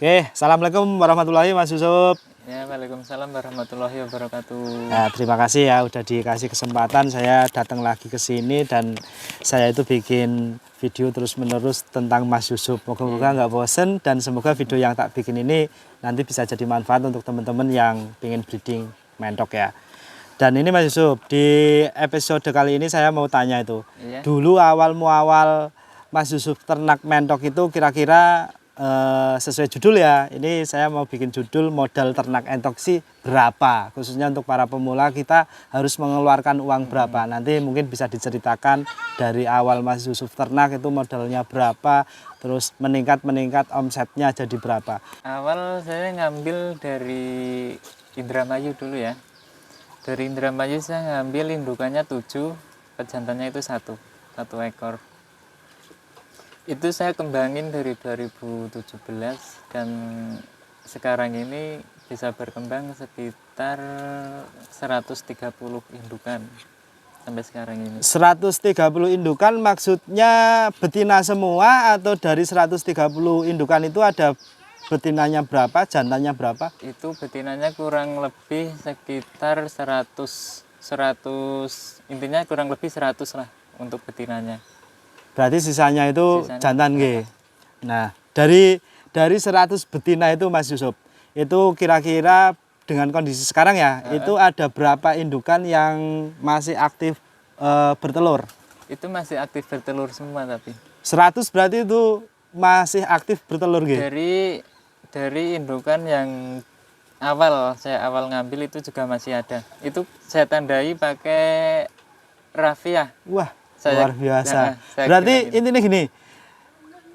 Oke, assalamualaikum warahmatullahi Mas Yusuf. Ya, waalaikumsalam warahmatullahi wabarakatuh. Nah, terima kasih ya udah dikasih kesempatan saya datang lagi ke sini dan saya itu bikin video terus-menerus tentang Mas Yusuf. Moga-moga nggak bosen dan semoga video yang tak bikin ini nanti bisa jadi manfaat untuk teman-teman yang pengen breeding mentok ya. Dan ini Mas Yusuf, di episode kali ini saya mau tanya itu. Iya. Dulu awal Mas Yusuf ternak mentok itu kira-kira sesuai judul ya. Ini saya mau bikin judul modal ternak entok sih berapa. Khususnya untuk para pemula kita harus mengeluarkan uang berapa. Nanti mungkin bisa diceritakan dari awal Mas Yusuf ternak itu modalnya berapa. Terus meningkat omsetnya jadi berapa. Awal saya ngambil dari Indramayu dulu ya. Dari Indramayu saya ngambil indukannya 7, pejantannya itu 1 ekor. Itu saya kembangin dari 2017 dan sekarang ini bisa berkembang sekitar 130 indukan sampai sekarang ini. 130 indukan maksudnya betina semua atau dari 130 indukan itu ada betinanya berapa, jantannya berapa? Itu betinanya kurang lebih sekitar 100 intinya kurang lebih 100 lah untuk betinanya. Berarti sisanya itu jantan nggih. Nah, dari 100 betina itu Mas Yusuf, itu kira-kira dengan kondisi sekarang ya, itu ada berapa indukan yang masih aktif bertelur? Itu masih aktif bertelur semua tapi. 100 berarti itu masih aktif bertelur nggih. Dari indukan yang saya awal ngambil itu juga masih ada. Itu saya tandai pakai rafiah. Wah, luar biasa. Berarti intinya gini,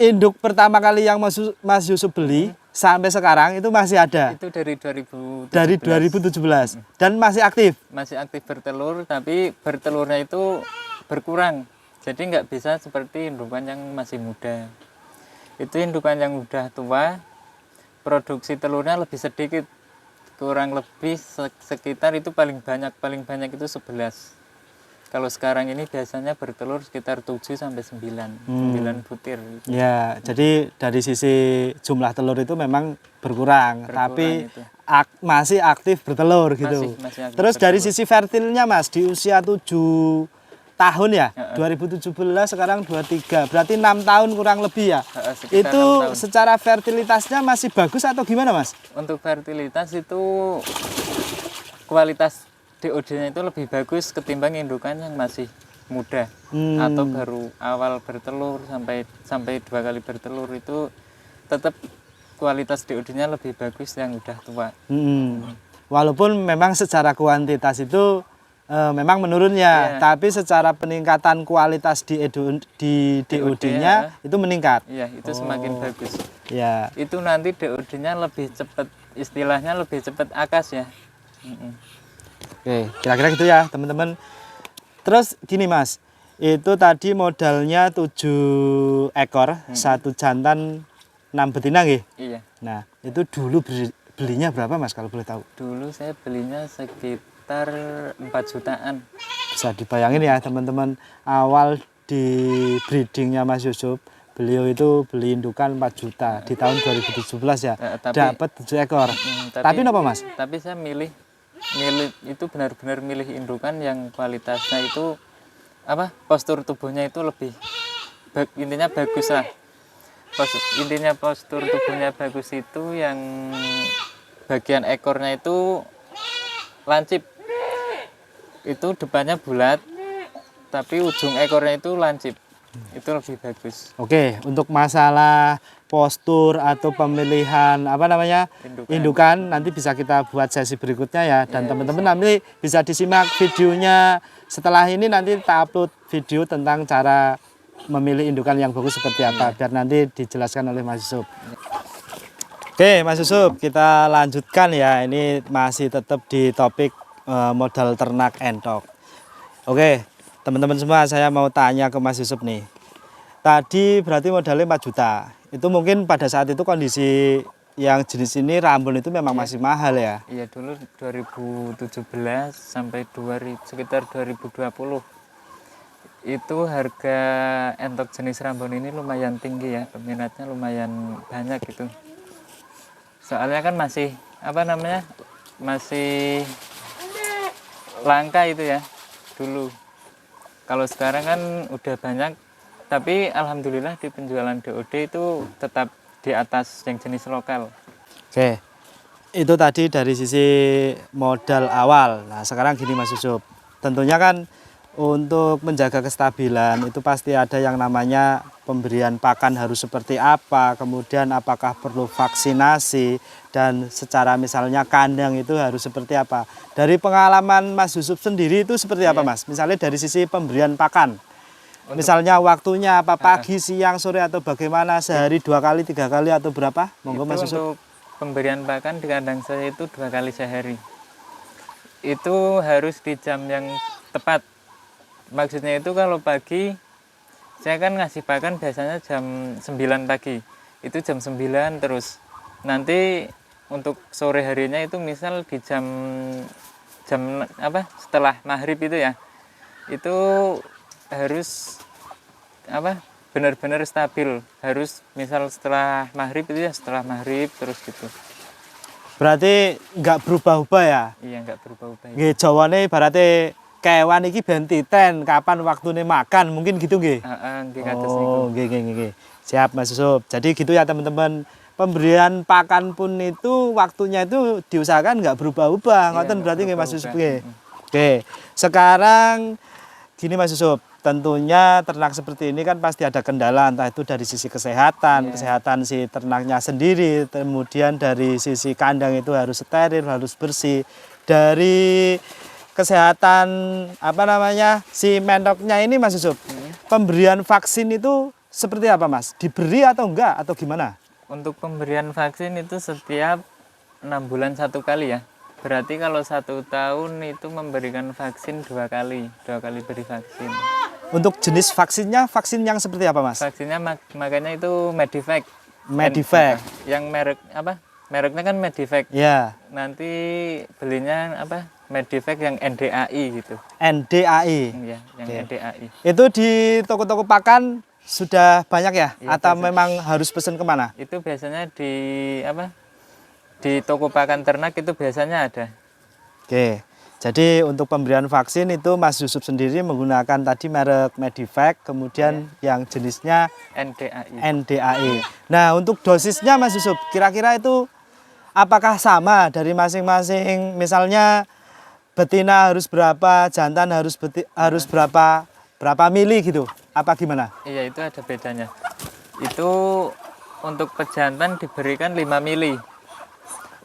induk pertama kali yang Mas Yusuf beli sampai sekarang itu masih ada. Itu dari 2017. Dari 2017 dan masih aktif. Masih aktif bertelur, tapi bertelurnya itu berkurang. Jadi nggak bisa seperti indukan yang masih muda. Itu indukan yang udah tua, produksi telurnya lebih sedikit, kurang lebih sekitar itu paling banyak itu 11. Kalau sekarang ini biasanya bertelur sekitar 7 sampai 9 butir. Ya, jadi dari sisi jumlah telur itu memang berkurang tapi masih aktif bertelur gitu. Masih aktif Terus bertelur. dari sisi fertilnya Mas, di usia 7 tahun ya, 2017 sekarang 23, berarti 6 tahun kurang lebih ya. Itu secara fertilitasnya masih bagus atau gimana Mas? Untuk fertilitas itu kualitas DOD-nya itu lebih bagus ketimbang indukan yang masih muda atau baru awal bertelur sampai 2 kali bertelur, itu tetap kualitas DOD-nya lebih bagus yang udah tua. Walaupun memang secara kuantitas itu memang menurun ya, tapi secara peningkatan kualitas di DOD-nya itu meningkat. Iya, itu semakin bagus. Ya. Itu nanti DOD-nya lebih cepat, istilahnya lebih cepat akas ya. Oke, kira-kira gitu ya teman-teman. Terus gini Mas, itu tadi modalnya 7 ekor, 1 jantan 6 betina nggih? Iya. Nah, itu dulu belinya berapa Mas kalau boleh tahu? Dulu saya belinya sekitar 4 jutaan. Bisa dibayangin ya teman-teman, awal di breedingnya Mas Yusuf, beliau itu beli indukan 4 juta di tahun 2017 ya, dapat 7 ekor. Tapi kenapa Mas? Tapi saya milih itu benar-benar milih indukan yang kualitasnya itu postur tubuhnya itu lebih intinya bagus lah. Intinya postur tubuhnya bagus itu yang bagian ekornya itu lancip. Itu depannya bulat tapi ujung ekornya itu lancip. Itu lebih bagus. Oke, untuk masalah postur atau pemilihan indukan nanti bisa kita buat sesi berikutnya ya, dan teman-teman nanti bisa disimak videonya setelah ini, nanti kita upload video tentang cara memilih indukan yang bagus seperti apa biar nanti dijelaskan oleh Mas Yusuf. Oke Mas Yusuf, kita lanjutkan ya, ini masih tetap di topik modal ternak entok. Oke teman-teman semua, saya mau tanya ke Mas Yusuf nih. Tadi berarti modalnya 4 juta. Itu mungkin pada saat itu kondisi yang jenis ini Rambon itu memang masih mahal ya? Iya, dulu 2017 sampai sekitar 2020. Itu harga entok jenis Rambon ini lumayan tinggi ya, peminatnya lumayan banyak gitu. Soalnya kan masih apa namanya, masih langka itu ya dulu. Kalau sekarang kan udah banyak, tapi alhamdulillah di penjualan DOD itu tetap di atas yang jenis lokal. Oke, itu tadi dari sisi modal awal. Nah, sekarang gini Mas Yusuf, tentunya kan untuk menjaga kestabilan itu pasti ada yang namanya pemberian pakan harus seperti apa, kemudian apakah perlu vaksinasi, dan secara misalnya kandang itu harus seperti apa. Dari pengalaman Mas Yusuf sendiri itu seperti apa Mas? Misalnya dari sisi pemberian pakan, misalnya waktunya apa, pagi, siang, sore, atau bagaimana, sehari 2 kali, 3 kali, atau berapa? Monggo Mas Yusuf. Untuk pemberian pakan di kandang saya itu 2 kali sehari. Itu harus di jam yang tepat. Maksudnya itu kalau pagi saya kan ngasih pakan biasanya jam 9 pagi. Itu jam 9 terus. Nanti untuk sore harinya itu misal di jam apa? Setelah maghrib itu ya. Itu harus apa? Benar-benar stabil. Harus misal setelah maghrib itu ya setelah maghrib terus gitu. Berarti nggak berubah-ubah ya? Iya, nggak berubah-ubah. Nggih, jawane ibaratnya kewan iki ben titen kapan waktune makan, mungkin gitu nggih. Heeh, nggih kados niku. Oh, nggih. Siap Mas Yusuf. Jadi gitu ya teman-teman. Pemberian pakan pun itu waktunya itu diusahakan nggak berubah-ubah. Ngoten berarti nggih Mas Yusuf nggih. Oke. Sekarang gini Mas Yusuf, tentunya ternak seperti ini kan pasti ada kendala, entah itu dari sisi kesehatan, kesehatan si ternaknya sendiri, kemudian dari sisi kandang itu harus steril, harus bersih. Dari kesehatan apa namanya si menoknya ini Mas Yusuf, pemberian vaksin itu seperti apa Mas? Diberi atau enggak atau gimana? Untuk pemberian vaksin itu setiap 6 bulan 1 kali ya. Berarti kalau 1 tahun itu memberikan vaksin 2 kali beri vaksin. Untuk jenis vaksinnya, vaksin yang seperti apa Mas? Vaksinnya makanya itu Medivac. Medivac. Yang merek apa? Mereknya kan Medivac. Ya. Nanti belinya apa? Medivac yang NDAI gitu. NDAI. Iya, yang NDAI. Itu di toko-toko pakan sudah banyak ya? Atau memang harus pesan kemana? Itu biasanya di apa? Di toko pakan ternak itu biasanya ada. Oke. Jadi untuk pemberian vaksin itu Mas Yusuf sendiri menggunakan tadi merek Medivac, kemudian yang jenisnya NDAI. Nah, untuk dosisnya Mas Yusuf, kira-kira itu apakah sama dari masing-masing? Misalnya betina harus berapa, jantan harus berapa mili gitu? Apa gimana? Iya, itu ada bedanya. Itu untuk pejantan diberikan 5 mili.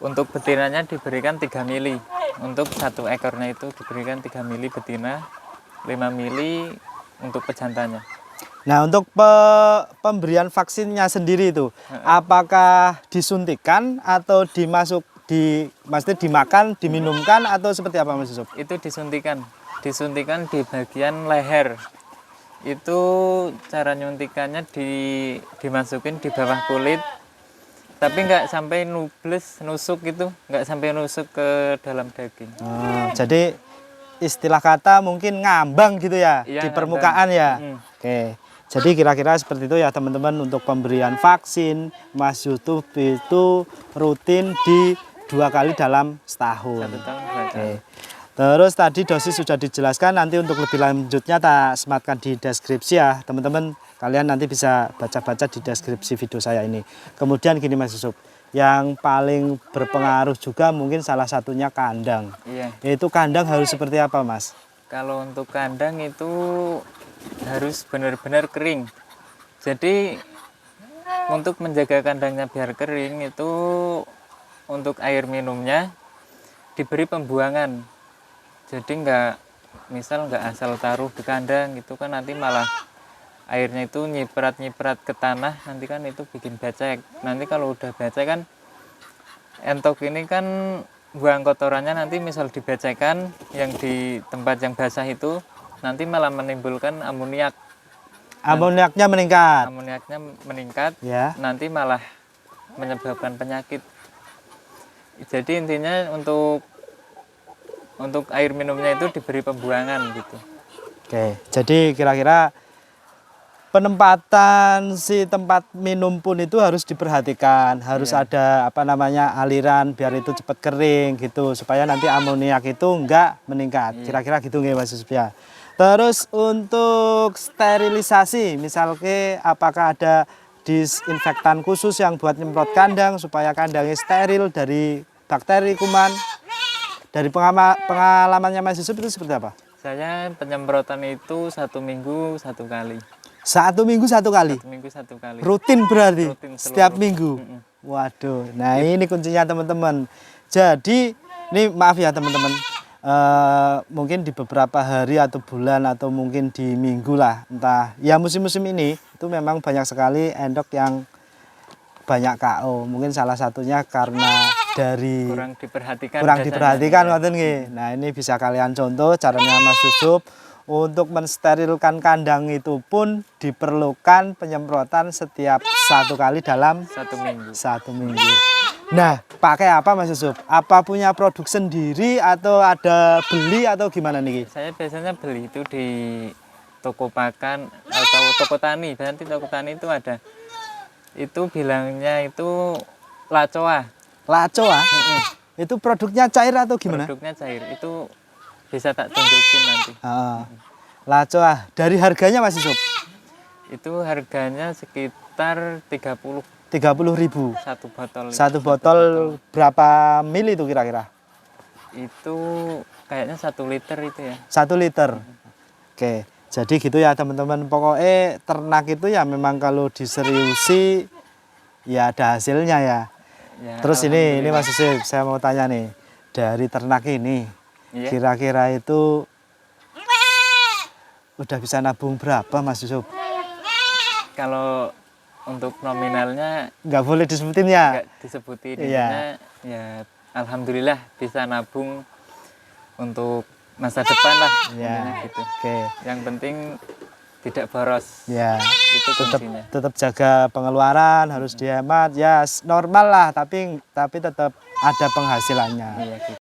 Untuk betinanya diberikan 3 mili. Untuk 1 ekornya itu diberikan 3 mili betina, 5 mili untuk pejantannya. Nah, untuk pemberian vaksinnya sendiri itu, apakah disuntikan atau maksudnya dimakan, diminumkan atau seperti apa Mas Yusuf? Itu disuntikan di bagian leher. Itu cara nyuntikannya dimasukin di bawah kulit. Tapi nggak sampai nusuk gitu, nggak sampai nusuk ke dalam daging. Jadi istilah kata mungkin ngambang gitu ya, di permukaan ya. Oke, jadi kira-kira seperti itu ya teman-teman untuk pemberian vaksin Mas Yusuf itu rutin di 2 kali dalam setahun. 1 tahun 2 kali. Terus tadi dosis sudah dijelaskan, nanti untuk lebih lanjutnya tak sematkan di deskripsi ya teman-teman. Kalian nanti bisa baca-baca di deskripsi video saya ini. Kemudian gini Mas Yusuf, yang paling berpengaruh juga mungkin salah satunya kandang. Iya. Itu kandang harus seperti apa Mas? Kalau untuk kandang itu harus benar-benar kering. Jadi untuk menjaga kandangnya biar kering itu untuk air minumnya diberi pembuangan. Jadi misal nggak asal taruh di kandang gitu kan, nanti malah airnya itu nyiprat ke tanah, nanti kan itu bikin becek. Nanti kalau udah becek kan entok ini kan buang kotorannya, nanti misal dibecekkan yang di tempat yang basah itu nanti malah menimbulkan amoniak. Amoniaknya meningkat. Amoniaknya meningkat, ya. Nanti malah menyebabkan penyakit. Jadi intinya untuk air minumnya itu diberi pembuangan gitu. Oke, jadi kira-kira penempatan si tempat minum pun itu harus diperhatikan, harus ada apa namanya aliran biar itu cepat kering gitu supaya nanti amoniak itu enggak meningkat. Kira-kira gitu nggih Mas Yusuf ya. Terus untuk sterilisasi misalnya apakah ada disinfektan khusus yang buat nyemprot kandang supaya kandangnya steril dari bakteri kuman. Dari pengalamannya Mas Yusuf itu seperti apa? Saya penyemprotan itu 1 minggu 1 kali. 1 minggu 1 kali? 1 minggu 1 kali. Rutin berarti? Rutin setiap seluruh. minggu? Waduh, nah ini kuncinya teman-teman. Jadi, ini maaf ya teman-teman, mungkin di beberapa hari atau bulan atau mungkin di minggu lah, entah. Ya musim-musim ini, itu memang banyak sekali endok yang banyak KO. Mungkin salah satunya karena dari Kurang diperhatikan. kurang biasanya. diperhatikan ngoten nggih. Nah, ini bisa kalian contoh caranya Mas Yusuf untuk mensterilkan kandang itu pun diperlukan penyemprotan setiap 1 kali dalam 1 minggu. 1 minggu. Nah, pakai apa Mas Yusuf? Apa punya produk sendiri atau ada beli atau gimana nih? Saya biasanya beli itu di toko pakan atau toko tani. Nanti toko tani itu ada. Itu bilangnya itu lacoa. Lacoa? Itu produknya cair atau gimana? Produknya cair. Itu bisa tak tunjukin nanti. Lacoa. Dari harganya Mas Yusuf? Itu harganya sekitar 30.000 30.000. 1 botol. 1 botol berapa mili itu kira-kira? Itu kayaknya 1 liter itu ya. 1 liter. Oke, jadi gitu ya teman-teman. Pokoknya ternak itu ya memang kalau diseriusi ya ada hasilnya ya. Ya, Terus ini Mas Yusuf, saya mau tanya nih, dari ternak ini, Iya. kira-kira itu udah bisa nabung berapa Mas Yusuf? Kalau untuk nominalnya Nggak boleh disebutin ya? nggak disebutin. Iya. Intinya ya alhamdulillah bisa nabung untuk masa depan lah. Ya. Intinya gitu. Oke, Yang penting tidak boros. ya. Itu kuncinya. Tetap jaga pengeluaran, harus dihemat, ya normal lah, tapi tetap ada penghasilannya. Iya gitu.